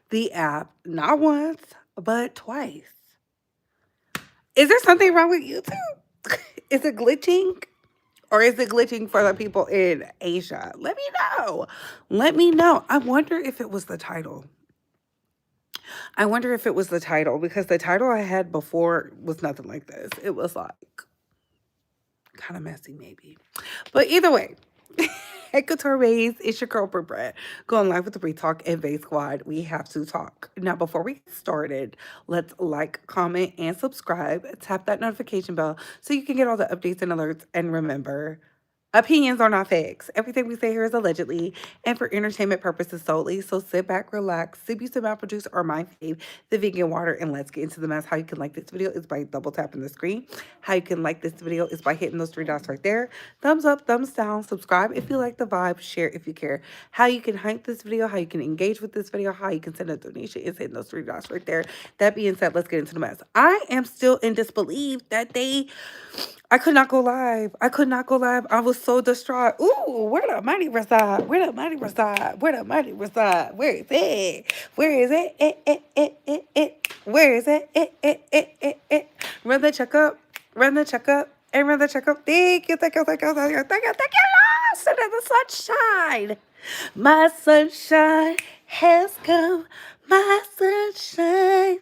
the app not once, but twice. Is there something wrong with YouTube? Is it glitching? Or is it glitching for the people in Asia? Let me know. Let me know. I wonder if it was the title. I wonder if it was the title because the title I had before was nothing like this. It was like kind of messy, maybe. But either way, hey, Couture Ways, it's your girl, Brett. Going live with the Free Talk and Bay Squad. We have to talk. Now, before we get started, let's like, comment, and subscribe. Tap that notification bell so you can get all the updates and alerts. And remember, opinions are not facts. Everything we say here is allegedly and for entertainment purposes solely. So sit back, relax, sip you some apple juice or my fave, the vegan water, and let's get into the mess. How you can like this video is by double tapping the screen. How you can like this video is by hitting those three dots right there. Thumbs up, thumbs down, subscribe if you like the vibe, share if you care. How you can hype this video, how you can engage with this video, how you can send a donation is hitting those three dots right there. That being said, let's get into the mess. I am still in disbelief that I could not go live. I could not go live. I was so distraught. Ooh, where the money reside? Where the money reside? Where the money reside? Where is it? Where is it? Where is it? Run the checkup. Run the checkup. And run the checkup. Thank you, thank you, thank you, thank you, thank you, thank you, Lord. Send in the sunshine. My sunshine has come. My sunshine.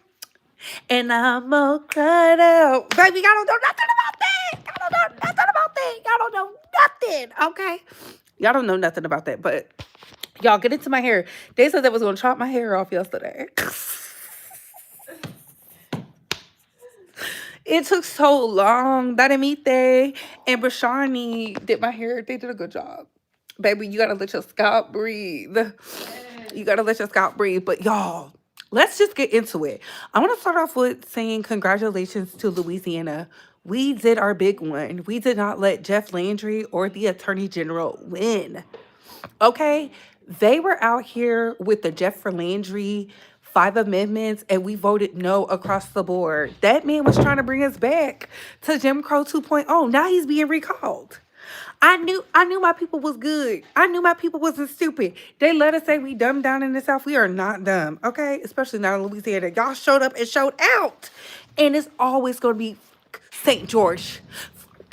And I'm all cried out. Baby, y'all don't know nothing about that. Y'all don't know nothing about that. Y'all don't know nothing, okay? Y'all don't know nothing about that. But y'all, get into my hair. They said they was going to chop my hair off yesterday. It took so long. Daramite and Brashani did my hair. They did a good job. Baby, you got to let your scalp breathe. You got to let your scalp breathe. But y'all, let's just get into it. I want to start off with saying congratulations to Louisiana. We did our big one. We did not let Jeff Landry or the Attorney General win. Okay? They were out here with the Jeff Landry 5 amendments and we voted no across the board. That man was trying to bring us back to Jim Crow 2.0. Now he's being recalled. I knew my people was good. I knew my people wasn't stupid. They let us say we dumb down in the South. We are not dumb, okay? Especially not in Louisiana. Y'all showed up and showed out. And it's always going to be St. George.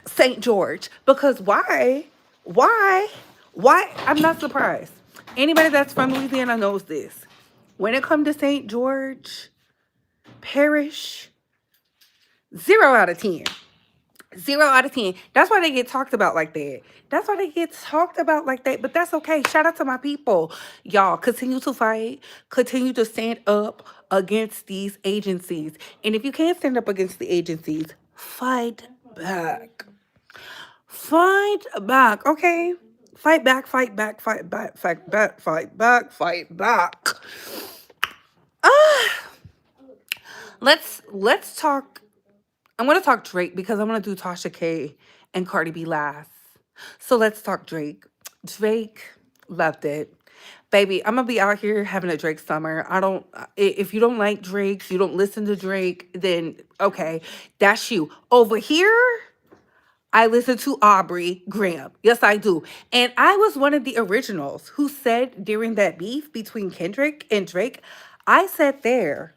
St. George. Because why? Why? Why? I'm not surprised. Anybody that's from Louisiana knows this. When it comes to St. George Parish, 0 out of 10. 0 out of 10. That's why they get talked about like that. That's why they get talked about like that. But that's okay. Shout out to my people. Y'all continue to fight. Continue to stand up against these agencies. And if you can't stand up against the agencies, fight back. Fight back. Okay? Fight back, fight back, fight back, fight back, fight back, fight back. Ah, let's talk. I'm gonna talk Drake because I'm gonna do Tasha K and Cardi B last. So let's talk Drake. Drake loved it. Baby, I'm gonna be out here having a Drake summer. If you don't like Drake, you don't listen to Drake, then okay, that's you. Over here, I listen to Aubrey Graham. Yes, I do. And I was one of the originals who said during that beef between Kendrick and Drake, I said there,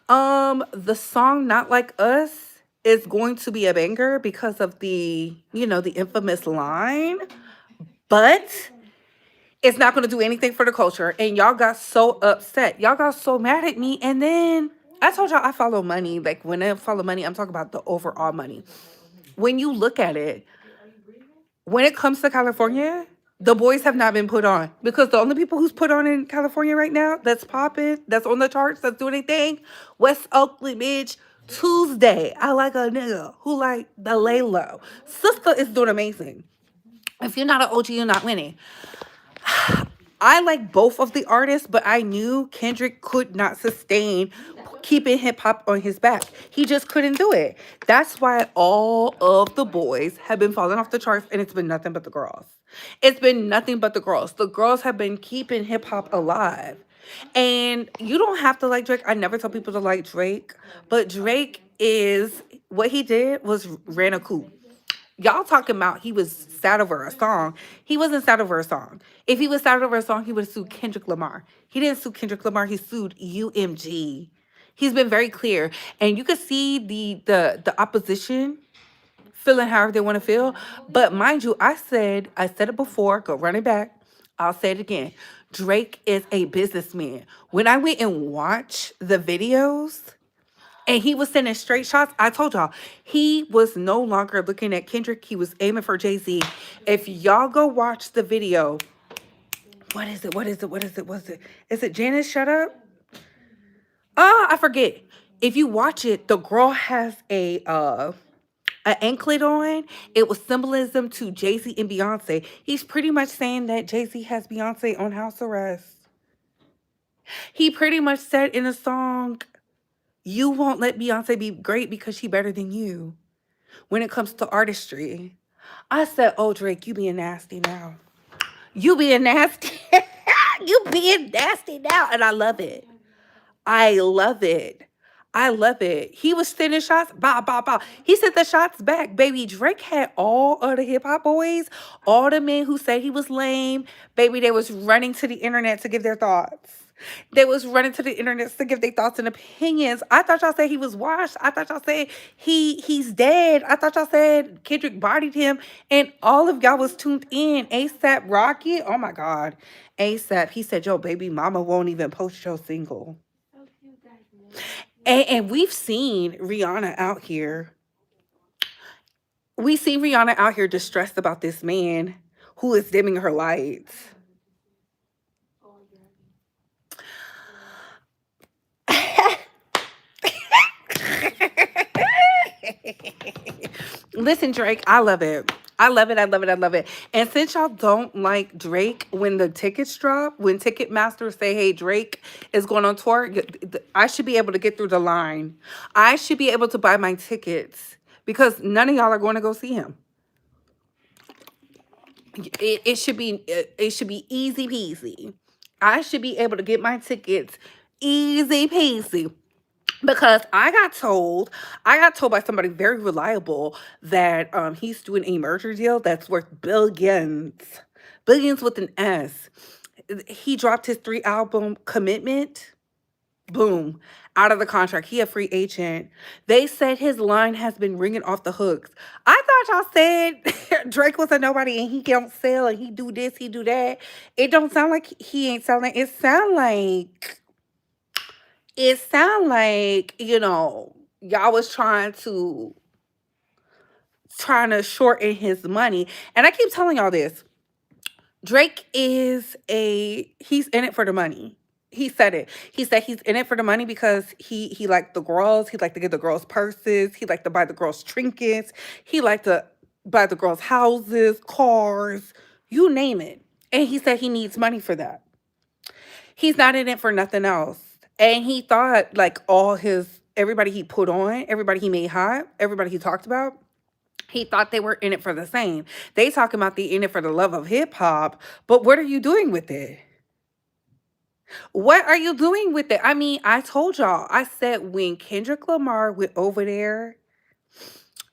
the song Not Like Us is going to be a banger because of the infamous line, but it's not going to do anything for the culture. And y'all got so upset. Y'all got so mad at me. And then I told y'all I follow money. Like when I follow money, I'm talking about the overall money. When you look at it, when it comes to California, the boys have not been put on because the only people who's put on in California right now that's popping, that's on the charts, that's doing anything, West Oakland, bitch. Tuesday, I like a nigga who like the lay low. Sister is doing amazing. If you're not an OG, you're not winning. I like both of the artists, but I knew Kendrick could not sustain keeping hip hop on his back. He just couldn't do it. That's why all of the boys have been falling off the charts, and it's been nothing but the girls. It's been nothing but the girls. The girls have been keeping hip hop alive. And you don't have to like Drake. I never tell people to like Drake, but Drake is what he did was ran a coup. Y'all talking about he was sad over a song. He wasn't sad over a song. If he was sad over a song, he would have sued Kendrick Lamar. He didn't sue Kendrick Lamar. He sued UMG. He's been very clear, and you could see the opposition feeling however they want to feel. But mind you, I said it before. Go run it back. I'll say it again. Drake is a businessman. When I went and watched the videos, and he was sending straight shots. I told y'all, he was no longer looking at Kendrick. He was aiming for Jay-Z. If y'all go watch the video, what is it? What is it? What is it? What's it? Is it Janice? Shut up. Oh, I forget. If you watch it, the girl has a anklet on. It was symbolism to Jay-Z and Beyonce. He's pretty much saying that Jay-Z has Beyonce on house arrest. He pretty much said in a song, you won't let Beyonce be great because she better than you when it comes to artistry. I said, oh, Drake, you being nasty now. You being nasty. You being nasty now. And I love it. I love it. I love it. He was sending shots. Bow, bow, bow. He sent the shots back. Baby, Drake had all of the hip hop boys, all the men who said he was lame. Baby, they was running to the internet to give their thoughts. They was running to the internet to give their thoughts and opinions. I thought y'all said he was washed. I thought y'all said he's dead. I thought y'all said Kendrick bodied him. And all of y'all was tuned in. ASAP Rocky. Oh my God. ASAP. He said, yo, baby mama won't even post your single. And we've seen Rihanna out here. We see Rihanna out here distressed about this man who is dimming her lights. Listen, Drake, I love it. I love it. I love it. I love it. And since y'all don't like Drake, when the tickets drop, when Ticketmaster say, hey, Drake is going on tour, I should be able to get through the line. I should be able to buy my tickets because none of y'all are going to go see him. It should be easy peasy. I should be able to get my tickets easy peasy. Because I got told by somebody very reliable that he's doing a merger deal that's worth billions with an S. He dropped his 3 album commitment. Boom, out of the contract. He a free agent. They said his line has been ringing off the hooks. I thought y'all said Drake was a nobody and he don't sell and he do this, he do that. It don't sound like he ain't selling. It sound like y'all was trying to shorten his money. And I keep telling y'all this. Drake he's in it for the money. He said it. He said he's in it for the money because he liked the girls. He liked to get the girls purses. He liked to buy the girls trinkets. He liked to buy the girls houses, cars, you name it. And he said he needs money for that. He's not in it for nothing else. And he thought like everybody he put on, everybody he made hot, everybody he talked about, he thought they were in it for the same. They talking about they in it for the love of hip hop, but what are you doing with it? What are you doing with it? I mean, I told y'all, I said when Kendrick Lamar went over there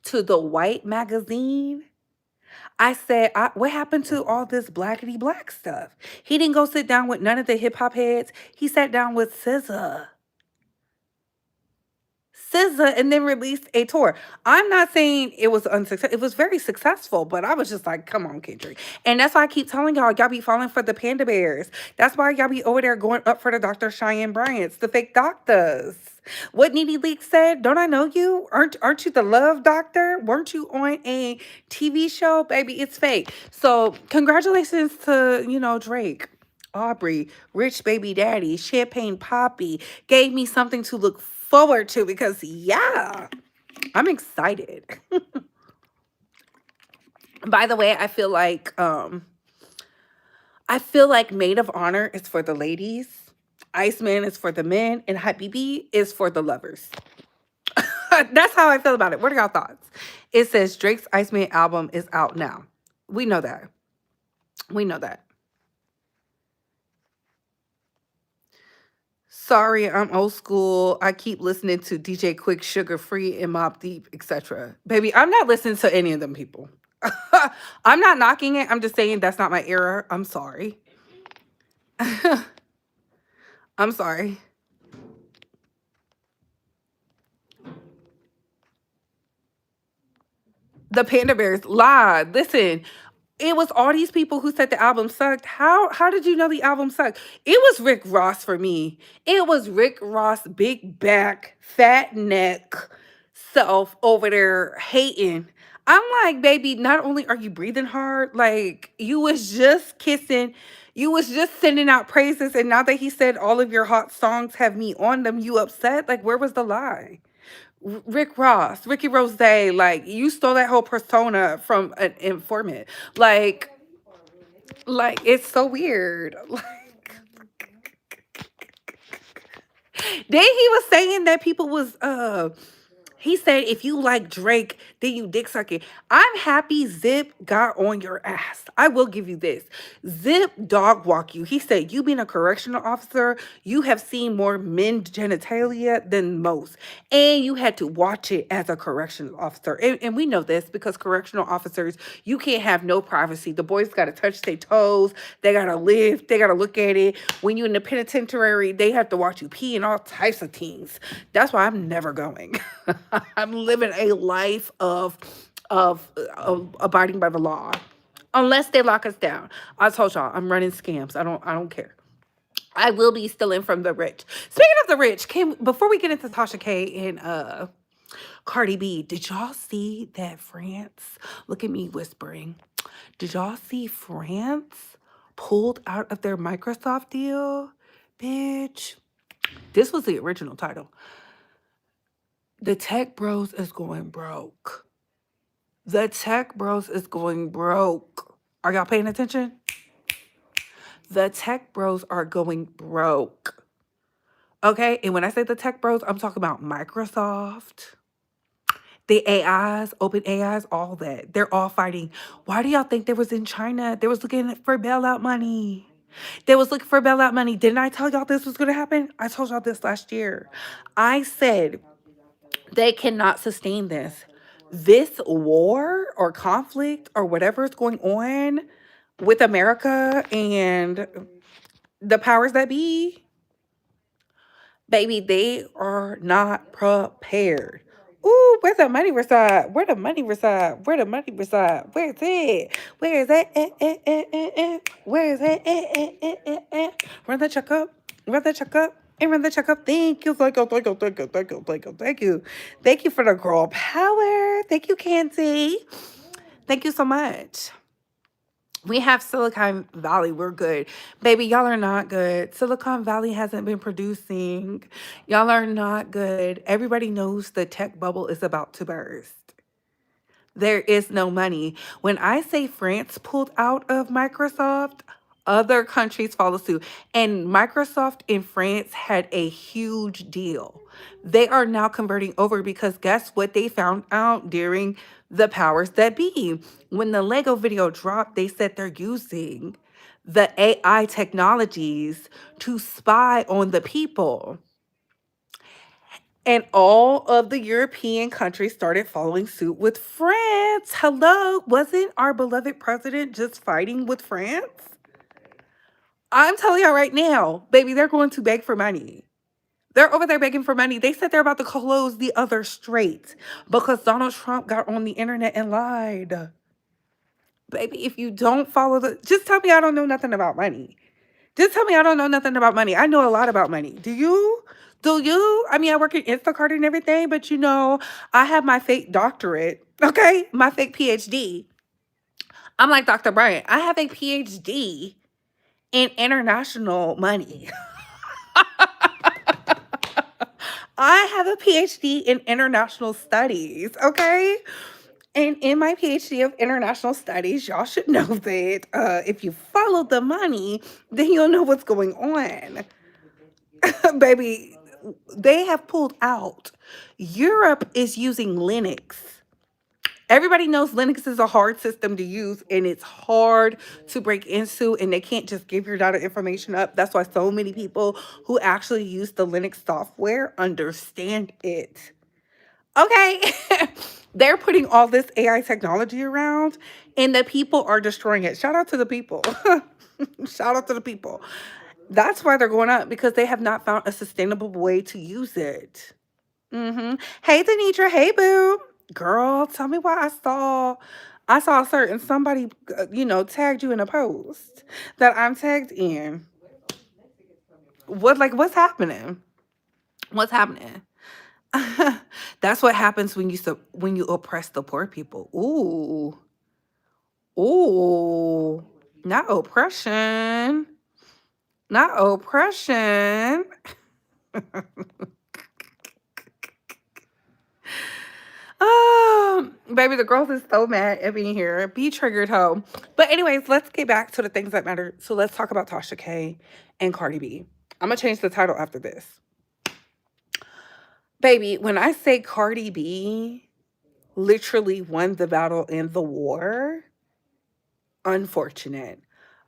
to the White magazine, I said, what happened to all this blackety black stuff? He didn't go sit down with none of the hip hop heads. He sat down with SZA and then released a tour. I'm not saying it was unsuccessful. It was very successful, but I was just like, come on, Kendrick. And that's why I keep telling y'all be falling for the panda bears. That's why y'all be over there going up for the Dr. Cheyenne Bryants, the fake doctors. What Nene Leak said, don't I know you? Aren't you the love doctor? Weren't you on a TV show? Baby, it's fake. So congratulations to, Drake. Aubrey, Rich Baby Daddy, Champagne Poppy gave me something to look forward to because, yeah, I'm excited. By the way, I feel like Maid of Honor is for the ladies, Iceman is for the men, and Habibi is for the lovers. That's how I feel about it. What are y'all thoughts? It says Drake's Iceman album is out now. We know that. We know that. Sorry, I'm old school. I keep listening to DJ Quick, Sugar Free, and Mob Deep, etc. Baby, I'm not listening to any of them people. I'm not knocking it. I'm just saying that's not my era. I'm sorry. I'm sorry. The Panda Bears lied. Listen, it was all these people who said the album sucked. How did you know the album sucked? It was Rick Ross for me. It was Rick Ross, big back, fat neck self over there hating. I'm like, baby, not only are you breathing hard, like you was just kissing, you was just sending out praises, and now that he said all of your hot songs have me on them, you upset? Like, where was the lie? Rick Ross, Ricky Rose, like you stole that whole persona from an informant. Like, like it's so weird. Like, then he was saying that people was he said, if you like Drake, then you dick sucking. I'm happy Zip got on your ass. I will give you this. Zip dog walk you. He said, you being a correctional officer, you have seen more men genitalia than most. And you had to watch it as a correctional officer. And we know this because correctional officers, you can't have no privacy. The boys got to touch their toes. They got to lift. They got to look at it. When you're in the penitentiary, they have to watch you pee and all types of things. That's why I'm never going. I'm living a life of abiding by the law. Unless they lock us down. I told y'all I'm running scams. I don't care. I will be stealing from the rich. Speaking of the rich, can before we get into Tasha K and Cardi B, did y'all see that France? Look at me whispering. Did y'all see France pulled out of their Microsoft deal? Bitch. This was the original title. The tech bros is going broke. The tech bros is going broke. Are y'all paying attention? The tech bros are going broke. Okay? And when I say the tech bros, I'm talking about Microsoft, the AIs, open AIs, all that. They're all fighting. Why do y'all think they was in China? They was looking for bailout money. They was looking for bailout money. Didn't I tell y'all this was going to happen? I told y'all this last year. I said they cannot sustain this. This war or conflict or whatever is going on with America and the powers that be, baby, they are not prepared. Ooh, where's the money reside? Where the money reside? Where the money reside? Where's it? Where is it? Where is it? Run the check up. Run the check up. And run the check up. Thank you. Thank you. Thank you. Thank you. Thank you. Thank you. Thank you. Thank you for the girl power. Thank you, Candy. Thank you so much. We have Silicon Valley. We're good. Baby, y'all are not good. Silicon Valley hasn't been producing. Y'all are not good. Everybody knows the tech bubble is about to burst. There is no money. When I say France pulled out of Microsoft, other countries follow suit. And Microsoft in France had a huge deal. They are now converting over because guess what they found out during the powers that be? When the Lego video dropped, they said they're using the AI technologies to spy on the people. And all of the European countries started following suit with France. Hello, wasn't our beloved president just fighting with France? I'm telling y'all right now, baby, they're going to beg for money. They're over there begging for money. They said they're about to close the other strait because Donald Trump got on the internet and lied. Baby, if you don't follow just tell me I don't know nothing about money. Just tell me I don't know nothing about money. I know a lot about money. Do you? Do you? I mean, I work in Instacart and everything, but I have my fake doctorate, okay? My fake PhD. I'm like Dr. Bryant. I have a PhD in international money. I have a PhD in international studies, okay? And in my PhD of international studies, y'all should know that if you follow the money, then you'll know what's going on. Baby, they have pulled out. Europe is using Linux. Everybody knows Linux is a hard system to use and it's hard to break into, and they can't just give your data information up. That's why so many people who actually use the Linux software understand it. Okay. They're putting all this AI technology around and the people are destroying it. Shout out to the people. Shout out to the people. That's why they're going up because they have not found a sustainable way to use it. Hey, Denitra. Hey, boo. Girl, tell me why I saw a certain somebody, tagged you in a post that I'm tagged in. What's happening? What's happening? That's what happens when you oppress the poor people. Ooh, ooh, not oppression, not oppression. Baby, the girls is so mad at being here. Be triggered, hoe. But anyways, let's get back to the things that matter. So let's talk about Tasha K and Cardi B. I'm gonna change the title after this. Baby, when I say Cardi B literally won the battle in the war, unfortunate.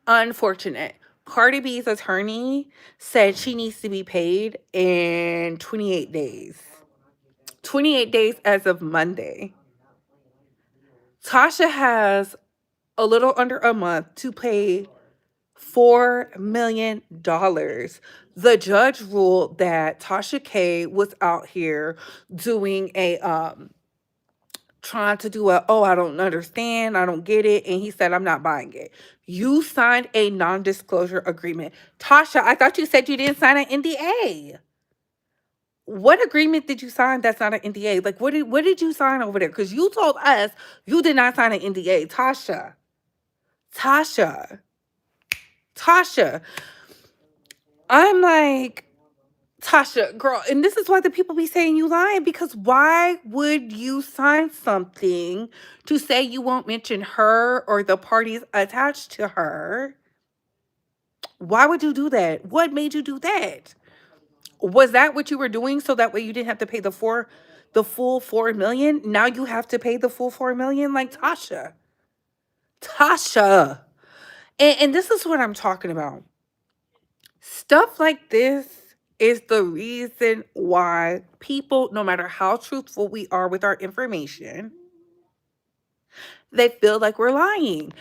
Unfortunate. Cardi B's attorney said she needs to be paid in 28 days. 28 days as of Monday. Tasha has a little under a month to pay $4 million. The judge ruled that Tasha K was out here doing a trying to do a, oh, I don't understand, I don't get it, and he said, I'm not buying it. You signed a non-disclosure agreement. Tasha, I thought you said you didn't sign an NDA. What agreement did you sign that's not an NDA? Like, what did you sign over there? Because you told us you did not sign an NDA. Tasha, Tasha. I'm like, Tasha, girl, and this is why the people be saying you lying, because why would you sign something to say you won't mention her or the parties attached to her? Why would you do that? What made you do that? Was that what you were doing so that way you didn't have to pay the full 4 million? Now you have to pay the full 4 million? Like, Tasha. Tasha. And this is what I'm talking about. Stuff like this is the reason why people, no matter how truthful we are with our information, they feel like we're lying.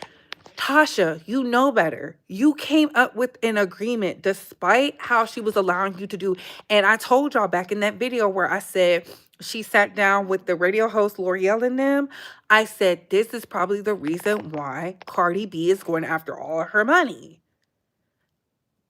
Tasha, you know better. You came up with an agreement despite how she was allowing you to do. And I told y'all back in that video where I said she sat down with the radio host L'Oreal and them. I said, this is probably the reason why Cardi B is going after all of her money.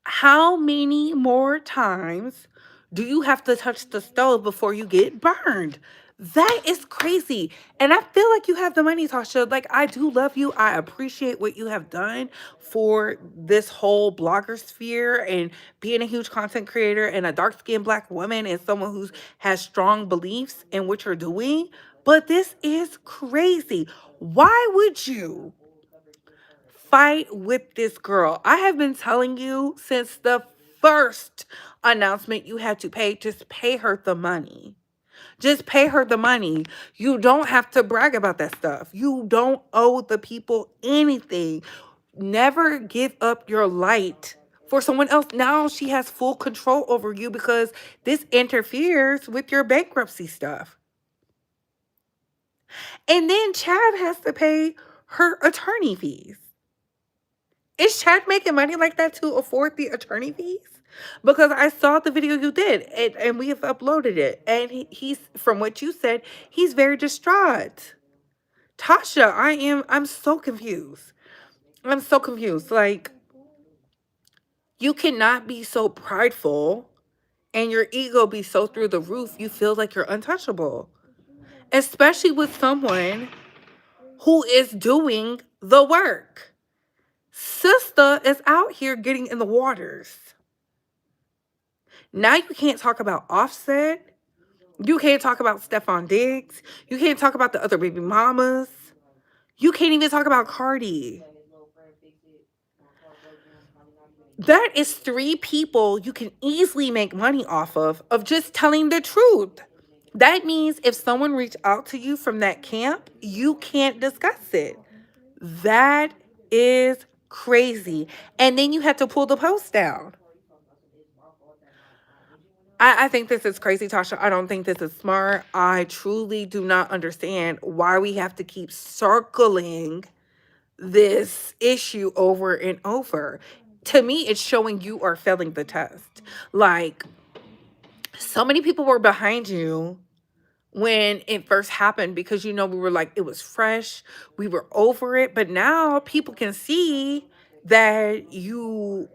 How many more times do you have to touch the stove before you get burned? That is crazy. And I feel like you have the money, Tasha. Like, I do love you. I appreciate what you have done for this whole blogger sphere and being a huge content creator and a dark-skinned Black woman and someone who has strong beliefs in what you're doing. But this is crazy. Why would you fight with this girl? I have been telling you since the first announcement you had to pay. Just pay her the money. Just pay her the money. You don't have to brag about that stuff. You don't owe the people anything. Never give up your light for someone else. Now she has full control over you because this interferes with your bankruptcy stuff. And then Chad has to pay her attorney fees. Is Chad making money like that to afford the attorney fees? Because I saw the video you did and we have uploaded it. And he's, from what you said, he's very distraught. Tasha, I'm so confused. I'm so confused. Like, you cannot be so prideful and your ego be so through the roof, you feel like you're untouchable. Especially with someone who is doing the work. Sister is out here getting in the waters. Now you can't talk about Offset. You can't talk about Stephon Diggs. You can't talk about the other baby mamas. You can't even talk about Cardi. That is 3 people you can easily make money off of just telling the truth. That means if someone reached out to you from that camp, you can't discuss it. That is crazy. And then you have to pull the post down. I think this is crazy, Tasha. I don't think this is smart. I truly do not understand why we have to keep circling this issue over and over. To me, it's showing you are failing the test. Like, so many people were behind you when it first happened because we were like, it was fresh, we were over it, but now people can see that you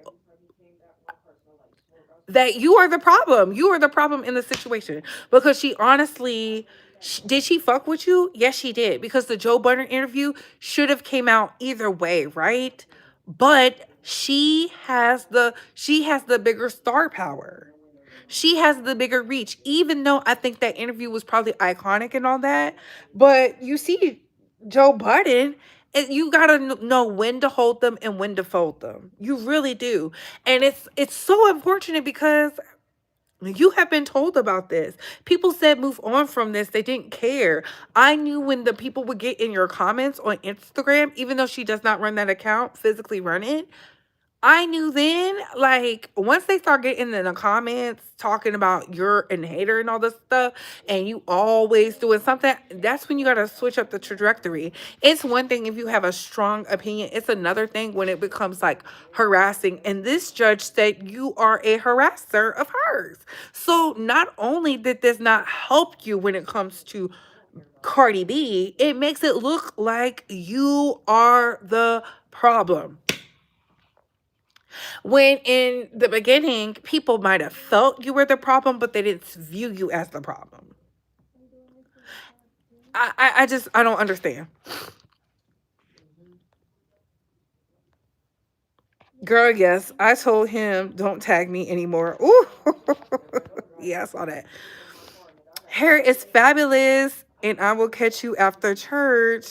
are the problem. You are the problem in the situation because she honestly did she fuck with you? Yes, she did, because the Joe Budden interview should have came out either way, right? But she has the bigger star power. She has the bigger reach, even though I think that interview was probably iconic and all that. But you see, Joe Budden, you gotta know when to hold them and when to fold them. You really do, and it's so unfortunate because you have been told about this. People said move on from this. They didn't care. I knew when the people would get in your comments on Instagram, even though she does not run that account, physically run it. I knew then, like, once they start getting in the comments talking about you're a hater and all this stuff, and you always doing something, that's when you got to switch up the trajectory. It's one thing if you have a strong opinion, it's another thing when it becomes like harassing. And this judge said you are a harasser of hers. So not only did this not help you when it comes to Cardi B, it makes it look like you are the problem. When in the beginning, people might have felt you were the problem, but they didn't view you as the problem. I don't understand. Girl, yes, I told him don't tag me anymore. Ooh, yeah, I saw that. Hair is fabulous, and I will catch you after church.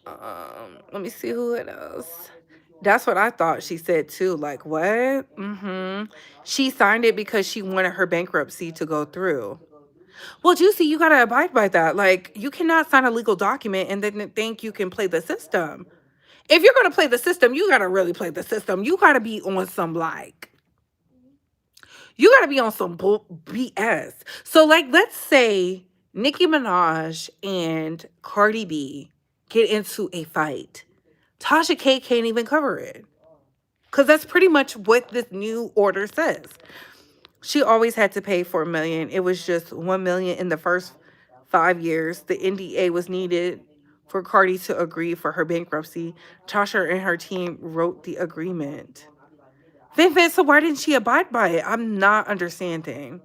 Let me see who it is. That's what I thought she said too. Like, what? She signed it because she wanted her bankruptcy to go through. Well, Juicy, you gotta abide by that. Like, you cannot sign a legal document and then think you can play the system. If you're gonna play the system, you gotta really play the system. You gotta be on some you gotta be on some BS. So, like, let's say Nicki Minaj and Cardi B get into a fight. Tasha K can't even cover it. Because that's pretty much what this new order says. She always had to pay for $1 million. It was just $1 million in the first 5 years. The NDA was needed for Cardi to agree for her bankruptcy. Tasha and her team wrote the agreement. Then, so why didn't she abide by it? I'm not understanding.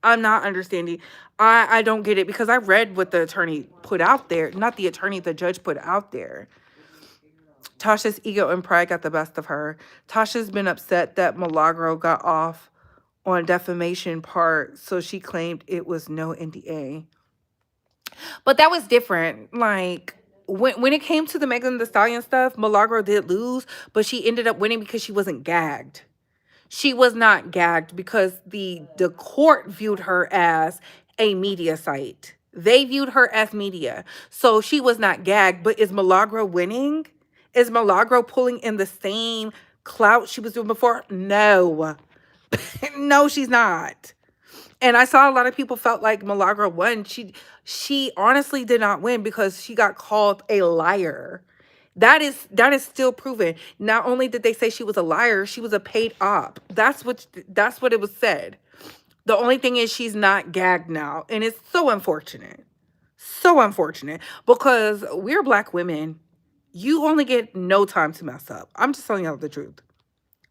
I'm not understanding. I don't get it because I read what the attorney put out there. Not the attorney, the judge put out there. Tasha's ego and pride got the best of her. Tasha's been upset that Milagro got off on defamation part, so she claimed it was no NDA. But that was different. Like, when it came to the Megan Thee Stallion stuff, Milagro did lose, but she ended up winning because she wasn't gagged. She was not gagged because the court viewed her as a media site. They viewed her as media. So she was not gagged. But is Milagro winning? Is Milagro pulling in the same clout she was doing before? No. No, she's not. And I saw a lot of people felt like Milagro won. She honestly did not win because she got called a liar. That is still proven. Not only did they say she was a liar, she was a paid op. That's what it was said. The only thing is she's not gagged now, and it's so unfortunate. So unfortunate because we're Black women. You only get no time to mess up. I'm just telling y'all the truth.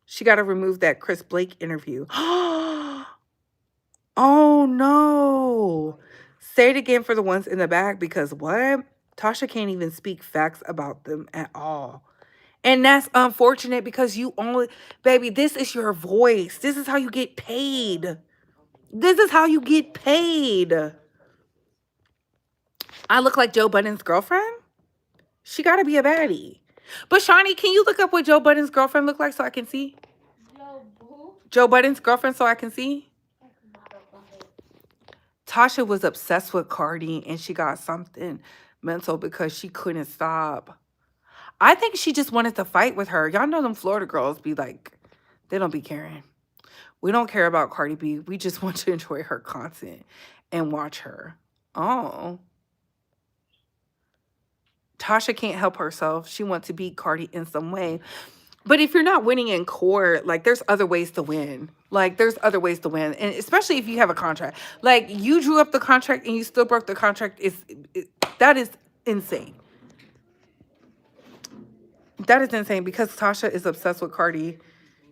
She got to remove that Chris Blake interview. Oh no. Say it again for the ones in the back because what? Tasha can't even speak facts about them at all. And that's unfortunate because you only, baby, this is your voice. This is how you get paid. This is how you get paid. I look like Joe Budden's girlfriend? She got to be a baddie. But Shawnee, can you look up what Joe Budden's girlfriend looked like so I can see? Joe Budden's girlfriend so I can see? Tasha was obsessed with Cardi and she got something mental because she couldn't stop. I think she just wanted to fight with her. Y'all know them Florida girls be like, they don't be caring. We don't care about Cardi B. We just want to enjoy her content and watch her. Oh, Tasha can't help herself. She wants to beat Cardi in some way. But if you're not winning in court, like there's other ways to win. Like there's other ways to win, and especially if you have a contract. Like you drew up the contract and you still broke the contract. That is insane. That is insane because Tasha is obsessed with Cardi.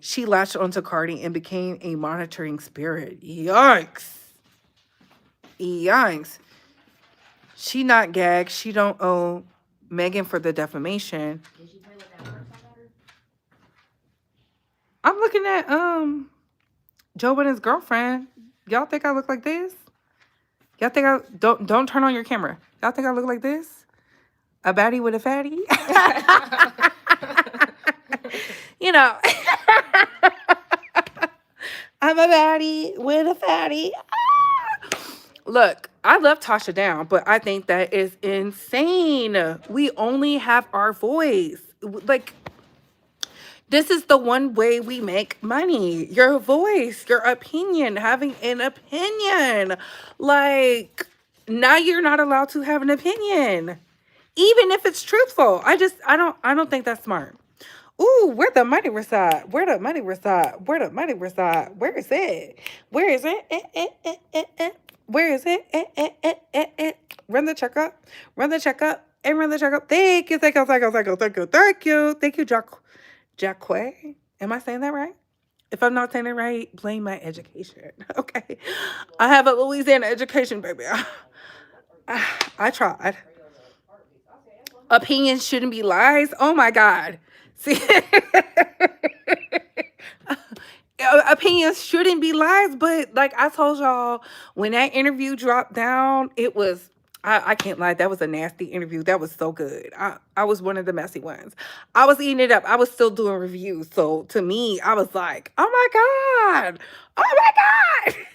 She latched onto Cardi and became a monitoring spirit. Yikes. Yikes. She not gagged. She don't owe Megan for the defamation. I'm looking at Joe Biden's girlfriend. Y'all think I look like this? Y'all think I don't turn on your camera. Y'all think I look like this? A baddie with a fatty? You know. I'm a baddie with a fatty. Look, I love Tasha down, but I think that is insane. We only have our voice. Like, this is the one way we make money. Your voice, your opinion, having an opinion. Like, now you're not allowed to have an opinion. Even if it's truthful. I don't think that's smart. Ooh, where the money reside? Where the money reside? Where the money reside? Where is it? Where is it? Where is it? Run the checkup. Run the checkup. And run the checkup. Thank you, thank you, thank you, thank you, thank you, thank you. Thank you, Jacque. Am I saying that right? If I'm not saying it right, blame my education. Okay. I have a Louisiana education, baby. I tried. Opinions shouldn't be lies. Oh my God. See, opinions shouldn't be lies, but like I told y'all, when that interview dropped down, it was, I can't lie, that was a nasty interview. That was so good. I was one of the messy ones. I was eating it up. I was still doing reviews. So to me, I was like, oh my God. Oh my God.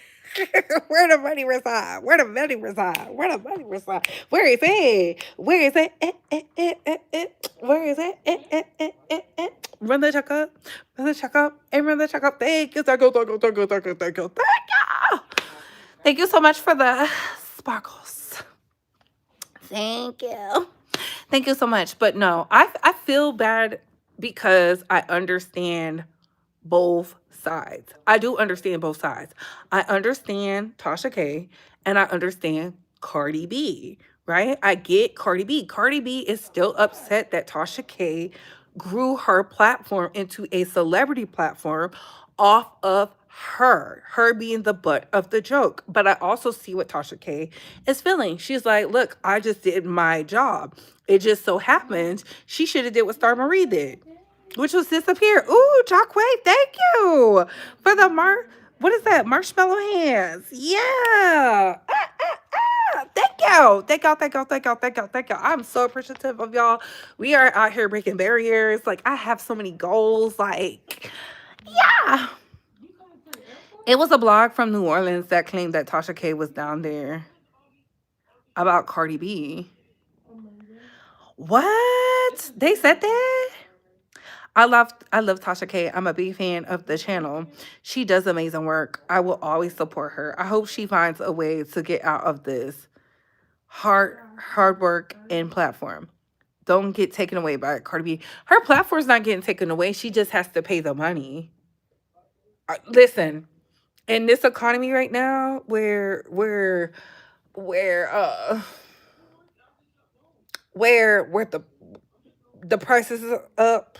Where the money reside? Where the money reside? Where the money reside? Where is it? Where is it? Where is it? Run the checkup. Run the checkup. And run the checkup. Thank you. Thank you. Thank you. Thank you. Thank you. Thank you. Thank you. Thank you so much for the sparkles. Thank you. Thank you so much. But no, I feel bad because I understand both sides. I do understand both sides. I understand Tasha K and I understand Cardi B, right? I get Cardi B. Cardi B is still upset that Tasha K grew her platform into a celebrity platform off of her being the butt of the joke. But I also see what Tasha K is feeling. She's like, look, I just did my job. It just so happens she should have did what Star Marie did, which was disappear. Ooh, Jacque, thank you for the what is that? Marshmallow hands. Yeah. Thank you. Thank y'all, thank y'all, thank y'all, thank y'all, thank y'all. I'm so appreciative of y'all. We are out here breaking barriers. Like, I have so many goals. Like, yeah. It was a blog from New Orleans that claimed that Tasha K was down there about Cardi B. What? They said that? I love Tasha K. I'm a big fan of the channel. She does amazing work. I will always support her. I hope she finds a way to get out of this hard work and platform. Don't get taken away by Cardi B. Her platform's not getting taken away. She just has to pay the money. Listen, in this economy right now, where where the prices are up.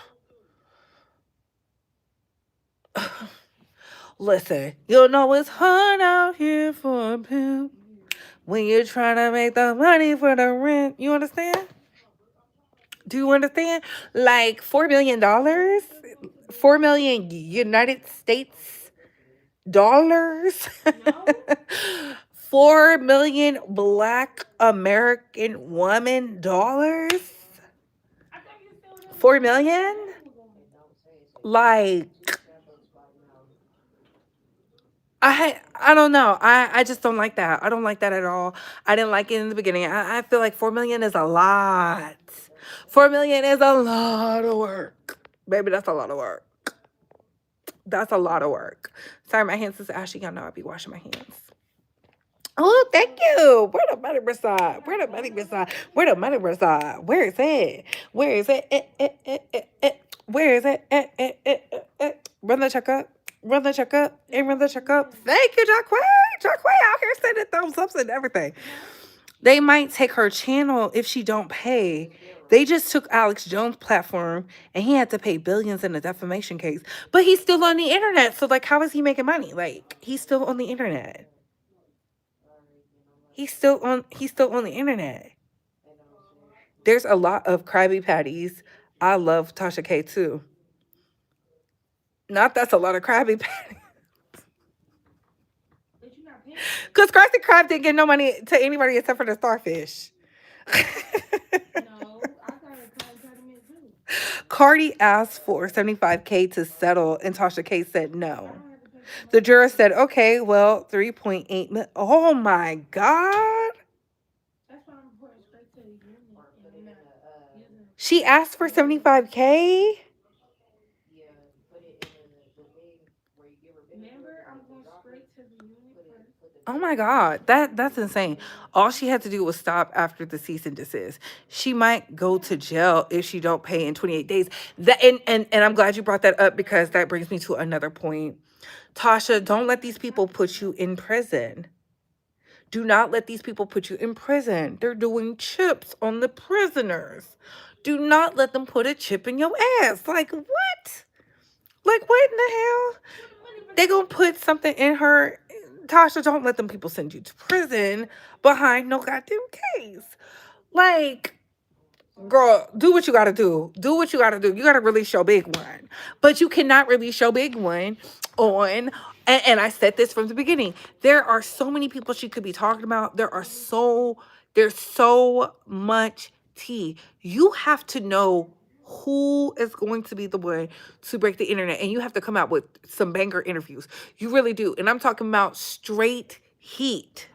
Listen, you know it's hard out here for a pimp when you're trying to make the money for the rent. You understand? Do you understand? Like $4 million, 4 million United States dollars, 4 million Black American woman dollars, 4 million. Like, I don't know. I just don't like that. I don't like that at all. I didn't like it in the beginning. I feel like 4 million is a lot. 4 million is a lot of work. Baby, that's a lot of work. That's a lot of work. Sorry, my hands is ashy. Y'all know I be washing my hands. Oh, thank you. Where the money reside? Where the money reside? Where the money reside? Where is it? Where is it? Where is it? Run the check up. Run the check up. And run the check up. Thank you, Jacquay. Jacquay out here sending thumbs ups and everything. They might take her channel if she don't pay. They just took Alex Jones' platform and he had to pay billions in a defamation case. But he's still on the internet. So like how is he making money? Like he's still on the internet. He's still on the internet. There's a lot of Krabby Patties. I love Tasha K too. Not that's a lot of Krabby Patties. Because Krusty Krab didn't get no money to anybody except for the starfish. Cardi asked for 75K to settle, and Tasha K said no. The juror said, okay, well, 3.8 million. Oh my God. She asked for 75K? Oh my God, that's insane. All she had to do was stop after the cease and desist. She might go to jail if she don't pay in 28 days. That and I'm glad you brought that up because that brings me to another point. Tasha, don't let these people put you in prison. Do not let these people put you in prison. They're doing chips on the prisoners. Do not let them put a chip in your ass. Like what? Like what in the hell? They gonna put something in her. Tasha, don't let them people send you to prison behind no goddamn case. Like, girl, do what you gotta do. Do what you gotta do. You gotta release your big one. But you cannot release your big one on, and I said this from the beginning. There are so many people she could be talking about. There's so much tea. You have to know who is going to be the one to break the internet, and you have to come out with some banger interviews. You really do. And I'm talking about straight heat.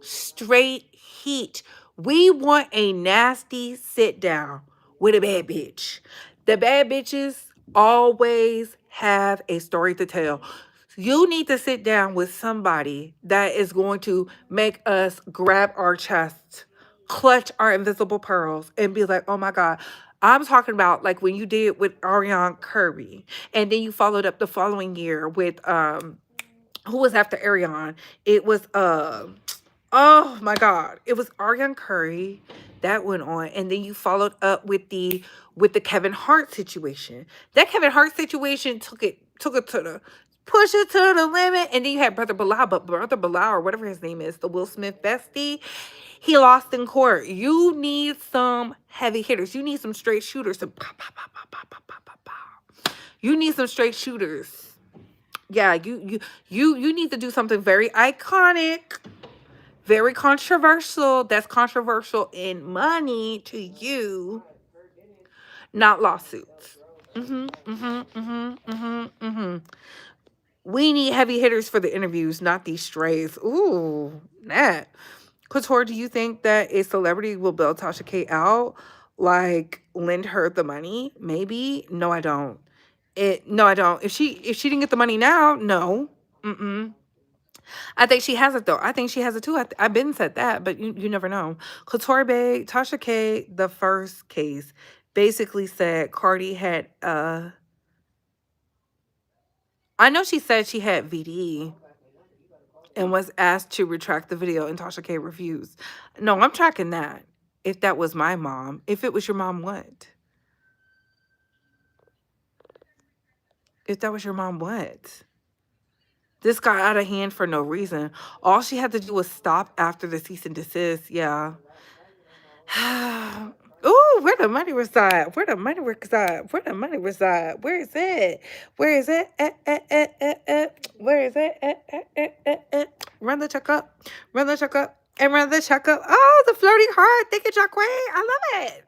Straight heat. We want a nasty sit down with a bad bitch. The bad bitches always have a story to tell. You need to sit down with somebody that is going to make us grab our chests, clutch our invisible pearls, and be like, oh my God. I'm talking about like when you did with Ariane Curry, and then you followed up the following year with who was after Ariane? It was oh my God. It was Ariane Curry that went on. And then you followed up with the Kevin Hart situation. That Kevin Hart situation took it to the push it to the limit. And then you had Brother Bilal, but Brother Bilal or whatever his name is, the Will Smith bestie, he lost in court. You need some heavy hitters. You need some straight shooters. Some pow, pow, pow, pow, pow, pow, pow, pow. You need some straight shooters. Yeah, you need to do something very iconic, very controversial. That's controversial in money to you, not lawsuits. We need heavy hitters for the interviews, not these strays. Ooh, that. Couture, do you think that a celebrity will bail Tasha K out? Like lend her the money? Maybe. No, I don't. No, I don't. If she didn't get the money now, no. Mm-mm. I think she has it though. I think she has it too. I've been said that, but you never know. Couture Bay, Tasha K, the first case, basically said Cardi had I know she said she had VD and was asked to retract the video, and Tasha K refused. No, I'm tracking that. If that was my mom. If it was your mom, what? If that was your mom, what? This got out of hand for no reason. All she had to do was stop after the cease and desist. Yeah. Ooh, where the money reside? Where the money reside? Where the money reside? Where is it? Where is it? Where is it? Run the check up. Run the check up. And run the check up. Oh, the floating heart. Thank you, Jacquay. I love it.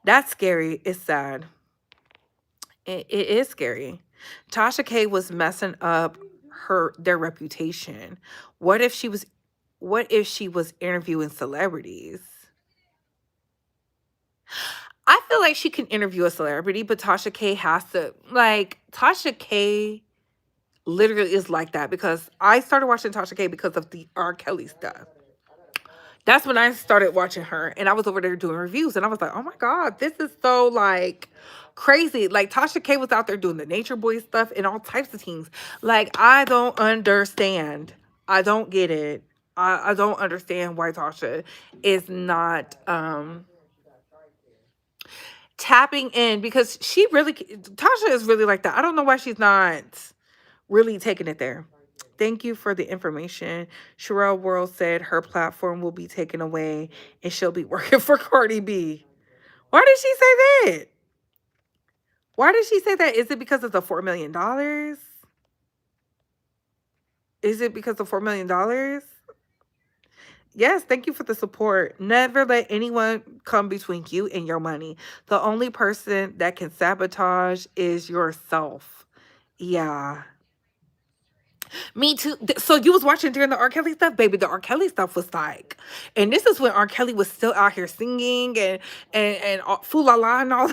That's scary. It's sad. It is scary. Tasha K was messing up their reputation. What if she was interviewing celebrities? I feel like she can interview a celebrity, but Tasha K has to, like, Tasha K literally is like that because I started watching Tasha K because of the R. Kelly stuff. That's when I started watching her, and I was over there doing reviews, and I was like, oh my God, this is so like crazy. Like Tasha K was out there doing the Nature Boy stuff and all types of things. Like, I don't understand. I don't get it. I don't understand why Tasha is not tapping in, because she really, Tasha is really like that. I don't know why she's not really taking it there. Thank you for the information. Sherelle World said her platform will be taken away and she'll be working for Cardi B. Why did she say that? Why did she say that? Is it because of the $4 million? Is it because of $4 million? Yes, thank you for the support. Never let anyone come between you and your money. The only person that can sabotage is yourself. Yeah. Me too. So you was watching during the R. Kelly stuff, baby. The R. Kelly stuff was like, and this is when R. Kelly was still out here singing and Foo La La and all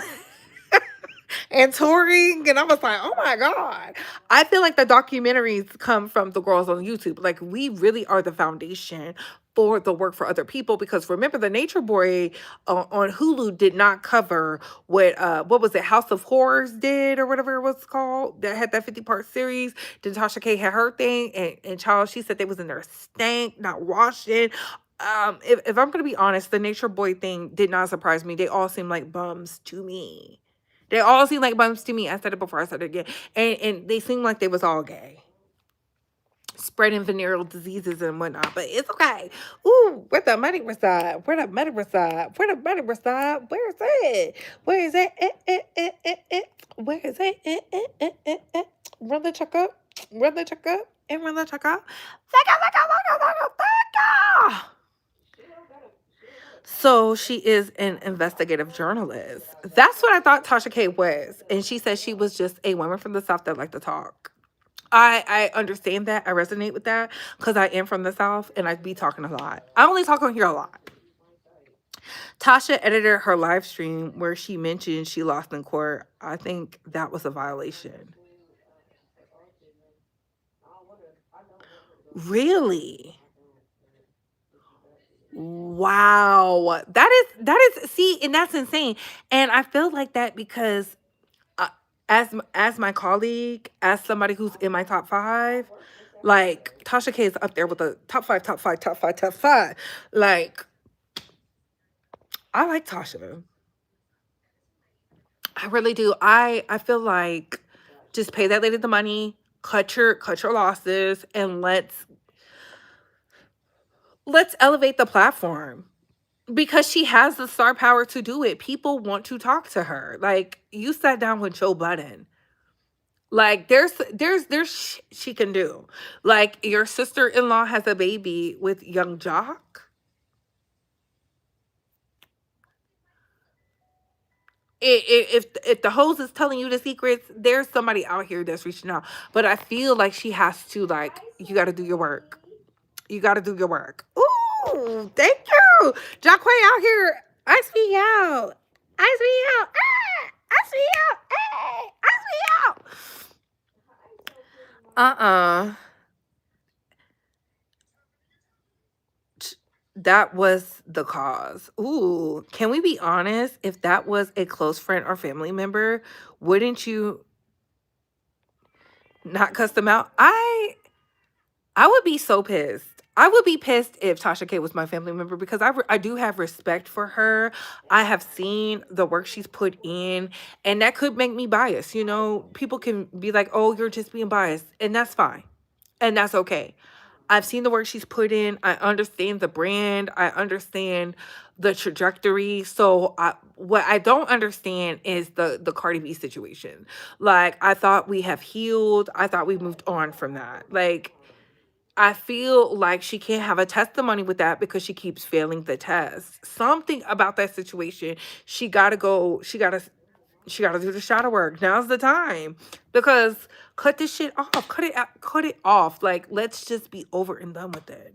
and touring, and I was like, oh my God. I feel like the documentaries come from the girls on YouTube. Like, we really are the foundation for the work for other people, because remember, the Nature Boy on Hulu did not cover what was it, House of Horrors did, or whatever it was called, that had that 50-part series. Then Tasha K had her thing, and Charles, she said they was in there stank, not washing. If I'm gonna be honest, the Nature Boy thing did not surprise me. They all seem like bums to me. They all seem like bums to me. I said it before, I said it again. And they seem like they was all gay, spreading venereal diseases and whatnot. But it's okay. Ooh, where the money reside? Where the money reside? Where the money reside? Where is it? Where is it? Where is it? Run the check up. Run the check up. And run the check up. So she is an investigative journalist. That's what I thought Tasha K was. And she said she was just a woman from the South that liked to talk. I understand that. I resonate with that because I am from the South and I be talking a lot. I only talk on here a lot. Tasha edited her live stream where she mentioned she lost in court. I think that was a violation. Really? Wow. That is see, and that's insane. And I feel like that because uh, as my colleague, as somebody who's in my top 5, like Tasha K is up there with the top 5, top 5, top 5, top 5. Like, I like Tasha. I really do. I feel like just pay that lady the money, cut your losses, and let's elevate the platform, because she has the star power to do it. People want to talk to her. Like, you sat down with Joe Budden. Like, there's she can do. Like, your sister-in-law has a baby with young Jock. If the hose is telling you the secrets, there's somebody out here that's reaching out. But I feel like she has to, like, you got to do your work. You got to do your work. Ooh, thank you, Jacquay out here. Ice me out. Ice me out. Ah, ice me out. Hey, ice me out. Uh-uh. That was the cause. Ooh, can we be honest? If that was a close friend or family member, wouldn't you not cuss them out? I would be so pissed. I would be pissed if Tasha K was my family member, because I do have respect for her. I have seen the work she's put in, and that could make me biased. You know, people can be like, oh, you're just being biased, and that's fine. And that's okay. I've seen the work she's put in. I understand the brand. I understand the trajectory. So what I don't understand is the Cardi B situation. Like, I thought we have healed. I thought we moved on from that. Like, I feel like she can't have a testimony with that because she keeps failing the test. Something about that situation. She gotta go. She gotta do the shadow work. Now's the time, because cut this shit off. Cut it out. Cut it off. Like, let's just be over and done with it.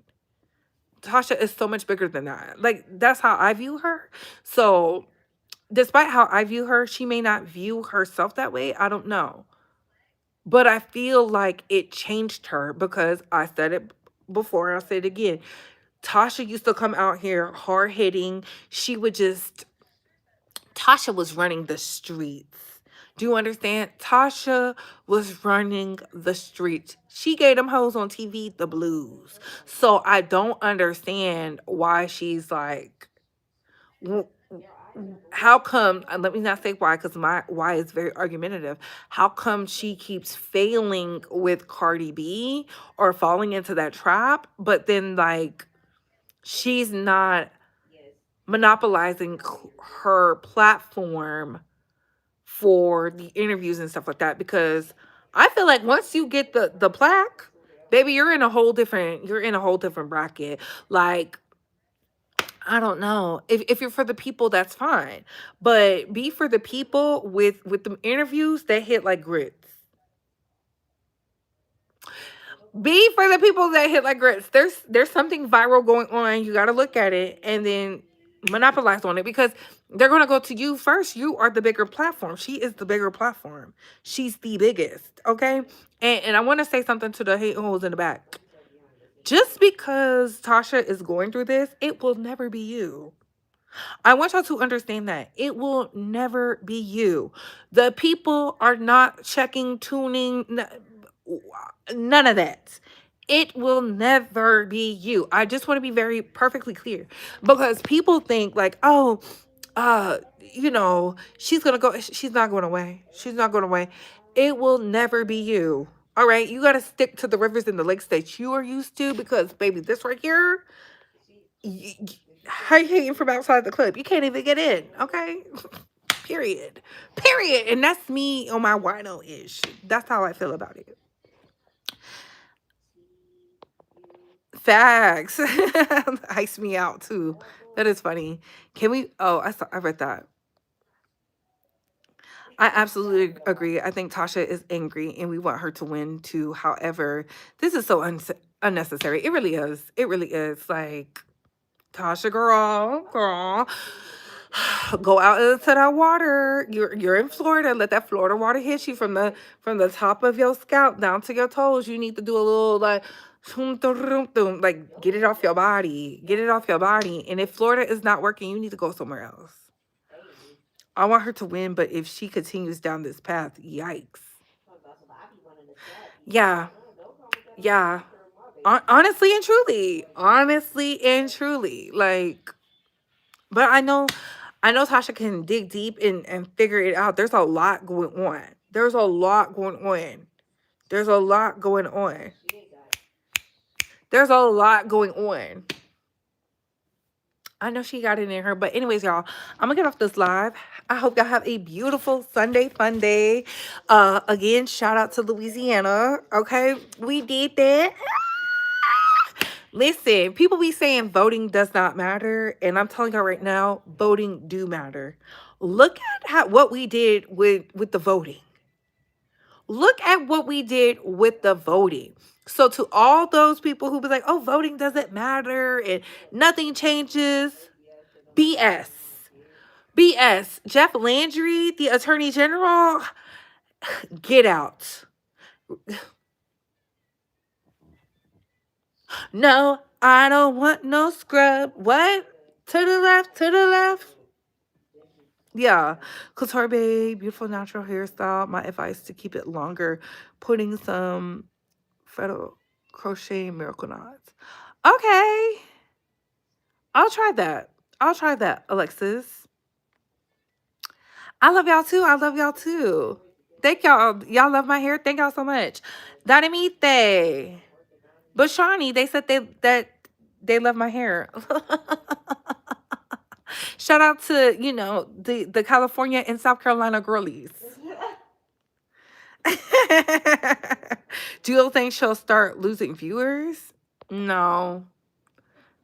Tasha is so much bigger than that. Like, that's how I view her. So despite how I view her, she may not view herself that way. I don't know. But I feel like it changed her because I said it before, I'll say it again. Tasha used to come out here hard hitting. She would just, Tasha was running the streets. Do you understand? Tasha was running the streets. She gave them hoes on TV the blues. So I don't understand why she's like, w- how come, let me not say why, because my why is very argumentative. How come she keeps failing with Cardi B or falling into that trap, but then like she's not monopolizing her platform for the interviews and stuff like that? Because I feel like once you get the plaque, baby, you're in a whole different bracket. Like, I don't know. If you're for the people, that's fine. But be for the people with the interviews that hit like grits. Be for the people that hit like grits. There's something viral going on. You got to look at it and then monopolize on it, because they're going to go to you first. You are the bigger platform. She is the bigger platform. She's the biggest, okay? And I want to say something to the hate holes in the back. Just because Tasha is going through this, it will never be you. I want y'all to understand that it will never be you. The people are not checking, tuning, none of that. It will never be you. I just want to be very perfectly clear, because people think like, oh, she's gonna go. She's not going away. She's not going away. It will never be you. All right, you got to stick to the rivers and the lakes that you are used to, because baby, this right here, how you hating from outside the club? You can't even get in. Okay. Period. Period. And that's me on my wino ish. That's how I feel about it. Facts. Ice me out too. That is funny. Can we? Oh, I read that. I absolutely agree. I think Tasha is angry and we want her to win too. However, this is so unnecessary. It really is. It really is. Like, Tasha, girl, go out into that water. You're in Florida. Let that Florida water hit you from the top of your scalp down to your toes. You need to do a little like, like, get it off your body. Get it off your body. And if Florida is not working, you need to go somewhere else. I want her to win, but if she continues down this path, yikes. Yeah, yeah. Honestly and truly, like. But I know Tasha can dig deep and figure it out. There's a lot going on. There's a lot going on. There's a lot going on. There's a lot going on. I know she got it in her. But anyways, y'all, I'm gonna get off this live. I hope y'all have a beautiful Sunday fun day. Again, shout out to Louisiana. Okay, we did that. Listen, people be saying voting does not matter, and I'm telling y'all right now, voting do matter. Look at what we did with the voting. Look at what we did with the voting. So to all those people who be like, "Oh, voting doesn't matter and nothing changes," BS. BS. Jeff Landry, the Attorney General, get out. No, I don't want no scrub. What? To the left, to the left. Yeah. Couture Babe, beautiful natural hairstyle. My advice to keep it longer, putting some federal crochet miracle knots. Okay. I'll try that. I'll try that, Alexis. I love y'all too. I love y'all too. Thank y'all. Y'all love my hair. Thank y'all so much. Danimite. But Shawnee, they said they love my hair. Shout out to, the California and South Carolina girlies. Do you think she'll start losing viewers? No.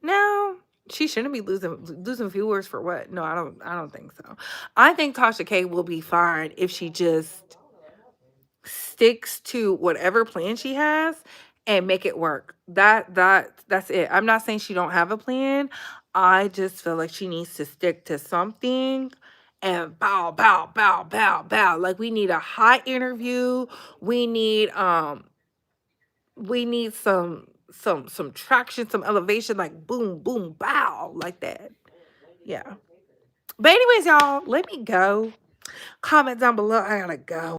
No. She shouldn't be losing viewers for what? No, I don't think so. I think Tasha K will be fine if she just sticks to whatever plan she has and make it work. That's it. I'm not saying she don't have a plan. I just feel like she needs to stick to something and bow, bow, bow, bow, bow. Like we need a hot interview. We need we need some traction, some elevation, like boom, boom, bow, like that. Yeah. But anyways, y'all, let me go. Comment down below. I gotta go.